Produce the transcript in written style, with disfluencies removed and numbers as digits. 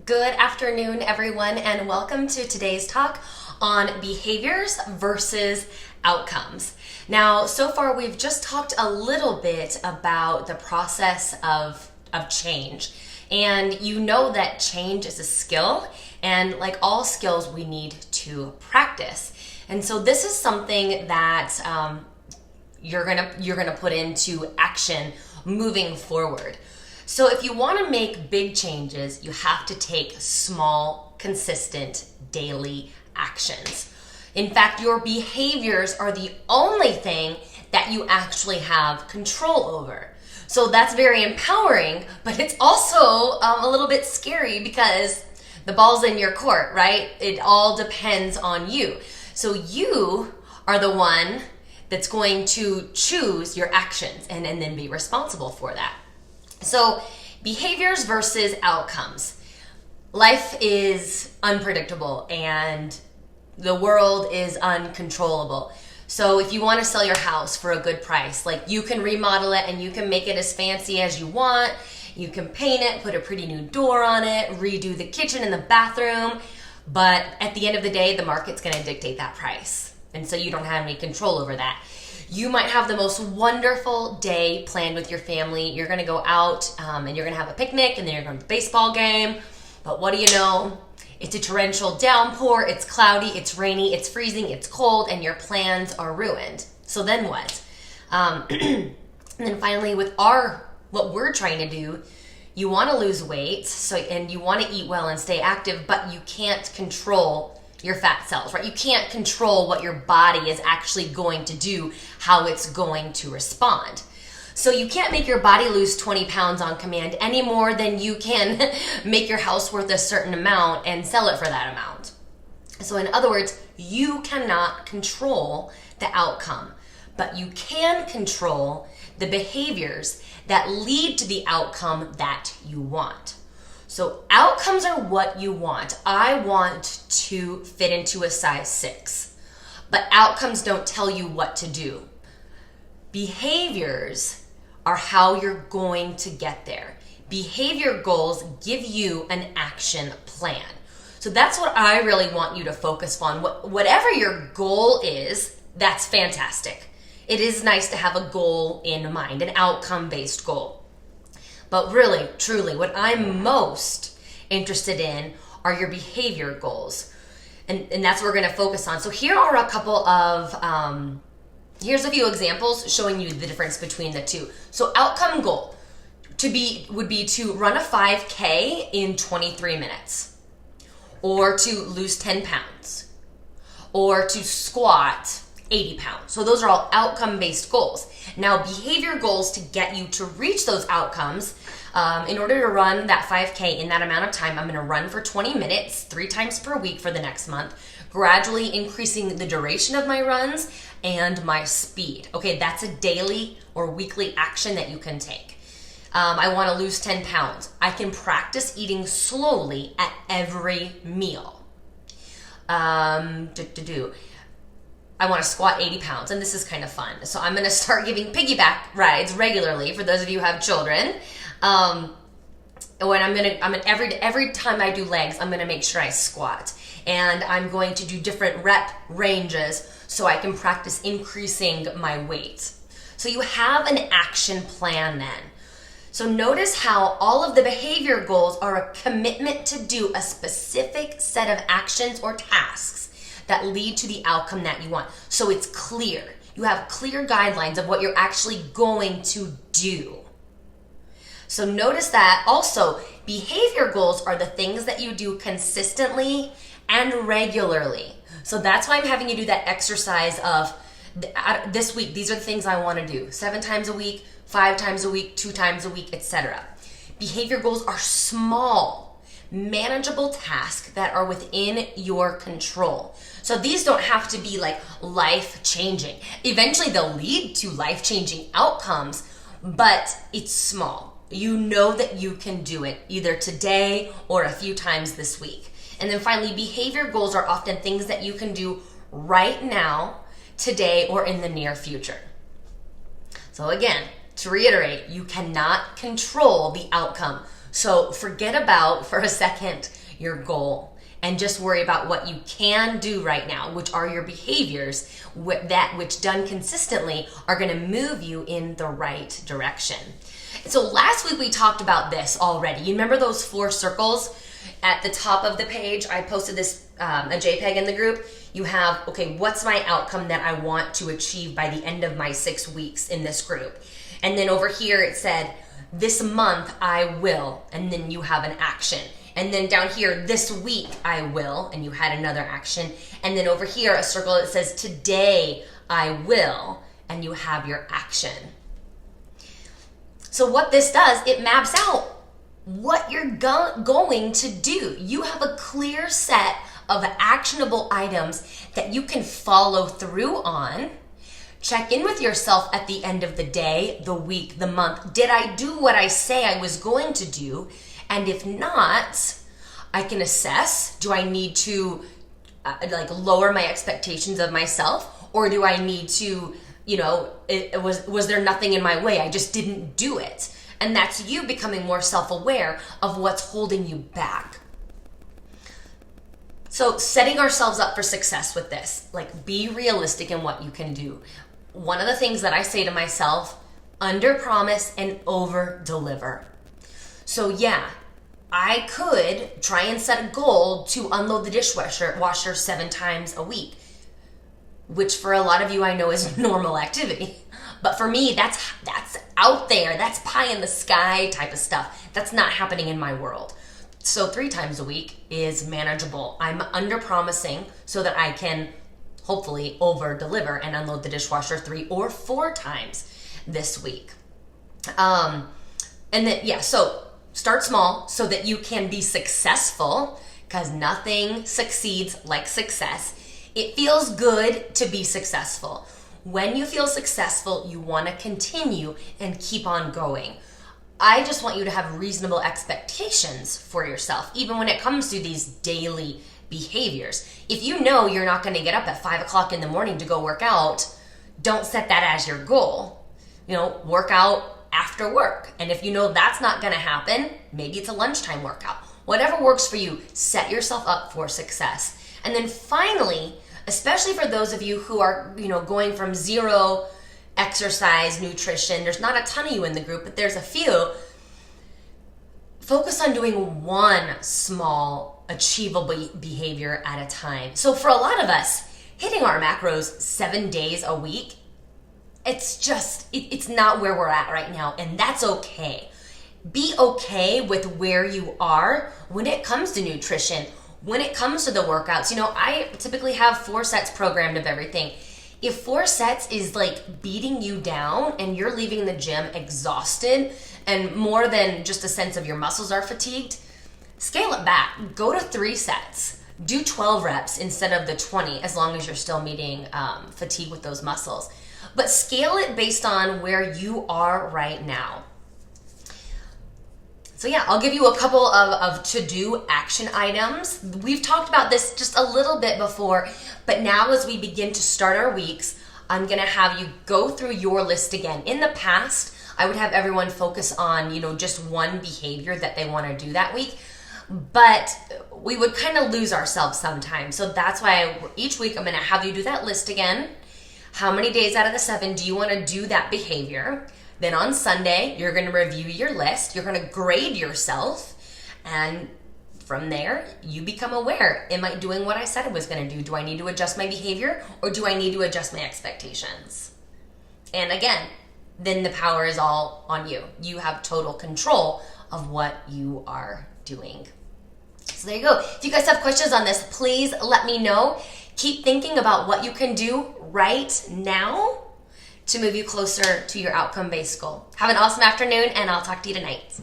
Good afternoon, everyone, and welcome to today's talk on behaviors versus outcomes. Now, so far we've just talked a little bit about the process of change. And you know that change is a skill, and like all skills, we need to practice. And so this is something that you're gonna put into action moving forward. So if you want to make big changes, you have to take small, consistent, daily actions. In fact, your behaviors are the only thing that you actually have control over. So that's very empowering, but it's also a little bit scary because the ball's in your court, right? It all depends on you. So you are the one that's going to choose your actions and then be responsible for that. So behaviors versus outcomes. Life is unpredictable and the world is uncontrollable. So if you want to sell your house for a good price, like you can remodel it and you can make it as fancy as you want. You can paint it, put a pretty new door on it, redo the kitchen and the bathroom. But at the end of the day, the market's going to dictate that price. And so you don't have any control over that. You might have the most wonderful day planned with your family. You're going to go out and you're going to have a picnic and then you're going to the baseball game. But what do you know? It's a torrential downpour. It's cloudy. It's rainy. It's freezing. It's cold. And your plans are ruined. So then what? And then finally with what we're trying to do, you want to lose weight and you want to eat well and stay active, but you can't control your fat cells, right? You can't control what your body is actually going to do, how it's going to respond. So you can't make your body lose 20 pounds on command any more than you can make your house worth a certain amount and sell it for that amount. So in other words, you cannot control the outcome, but you can control the behaviors that lead to the outcome that you want. So outcomes are what you want. I want to fit into a size 6, but outcomes don't tell you what to do. Behaviors are how you're going to get there. Behavior goals give you an action plan. So that's what I really want you to focus on. Whatever your goal is, that's fantastic. It is nice to have a goal in mind, an outcome-based goal. But really, truly, what I'm most interested in are your behavior goals. And that's what we're going to focus on. So here are a couple of, here's a few examples showing you the difference between the two. So outcome goal would be to run a 5K in 23 minutes, or to lose 10 pounds, or to squat 80 pounds. So those are all outcome-based goals. Now, behavior goals to get you to reach those outcomes. In order to run that 5K in that amount of time, I'm going to run for 20 minutes, 3 times per week for the next month, gradually increasing the duration of my runs and my speed. Okay, that's a daily or weekly action that you can take. I want to lose 10 pounds. I can practice eating slowly at every meal. I want to squat 80 pounds, and this is kind of fun. So I'm going to start giving piggyback rides regularly for those of you who have children. Every time I do legs, I'm going to make sure I squat, and I'm going to do different rep ranges so I can practice increasing my weight. So you have an action plan then. So notice how all of the behavior goals are a commitment to do a specific set of actions or tasks that lead to the outcome that you want. So it's clear. You have clear guidelines of what you're actually going to do. So notice that also behavior goals are the things that you do consistently and regularly. So that's why I'm having you do that exercise of this week, these are the things I want to do. 7 times a week, 5 times a week, 2 times a week, etc. Behavior goals are small, manageable tasks that are within your control. So these don't have to be like life-changing. Eventually they'll lead to life-changing outcomes, but it's small. You know that you can do it either today or a few times this week. And then finally, behavior goals are often things that you can do right now, today, or in the near future. So again, to reiterate, you cannot control the outcome. So forget about, for a second, your goal and just worry about what you can do right now, which are your behaviors that which done consistently are going to move you in the right direction. So last week we talked about this already. You remember those 4 circles at the top of the page? I posted this a JPEG in the group. You have, okay, what's my outcome that I want to achieve by the end of my 6 weeks in this group? And then over here it said, this month I will, and then you have an action. And then down here, this week I will, and you had another action. And then over here, a circle that says, today I will, and you have your action. So what this does, it maps out what you're going to do. You have a clear set of actionable items that you can follow through on. Check in with yourself at the end of the day, the week, the month. Did I do what I say I was going to do? And if not, I can assess, do I need to lower my expectations of myself? Or do I need to, was there nothing in my way? I just didn't do it. And that's you becoming more self-aware of what's holding you back. So setting ourselves up for success with this, be realistic in what you can do. One of the things that I say to myself, under promise and over deliver. So yeah, I could try and set a goal to unload the dishwasher 7 times a week, which for a lot of you I know is normal activity. But for me, that's out there. That's pie in the sky type of stuff. That's not happening in my world. So 3 times a week is manageable. I'm under promising so that I can hopefully over deliver and unload the dishwasher 3 or 4 times this week. And then, so start small so that you can be successful, because nothing succeeds like success. It feels good to be successful. When you feel successful, you want to continue and keep on going. I just want you to have reasonable expectations for yourself, even when it comes to these daily behaviors. If you know you're not going to get up at 5 o'clock in the morning to go work out, don't set that as your goal. Work out after work. And if you know that's not going to happen, maybe it's a lunchtime workout. Whatever works for you, set yourself up for success. And then finally, especially for those of you who are, going from 0 exercise, nutrition, there's not a ton of you in the group, but there's a few. Focus on doing one small, achievable behavior at a time. So for a lot of us, hitting our macros 7 days a week, it's not where we're at right now, and that's okay. Be okay with where you are when it comes to nutrition, when it comes to the workouts. I typically have 4 sets programmed of everything. If 4 sets is beating you down and you're leaving the gym exhausted and more than just a sense of your muscles are fatigued, scale it back. Go to 3 sets. Do 12 reps instead of the 20, as long as you're still meeting fatigue with those muscles. But scale it based on where you are right now. So yeah, I'll give you a couple of to-do action items. We've talked about this just a little bit before, but now as we begin to start our weeks, I'm gonna have you go through your list again. In the past, I would have everyone focus on, just one behavior that they wanna do that week, but we would kind of lose ourselves sometimes. So that's why each week I'm gonna have you do that list again. How many days out of the 7 do you wanna do that behavior? Then on Sunday, you're going to review your list. You're going to grade yourself. And from there, you become aware. Am I doing what I said I was going to do? Do I need to adjust my behavior, or do I need to adjust my expectations? And again, then the power is all on you. You have total control of what you are doing. So there you go. If you guys have questions on this, please let me know. Keep thinking about what you can do right now to move you closer to your outcome-based goal. Have an awesome afternoon, and I'll talk to you tonight.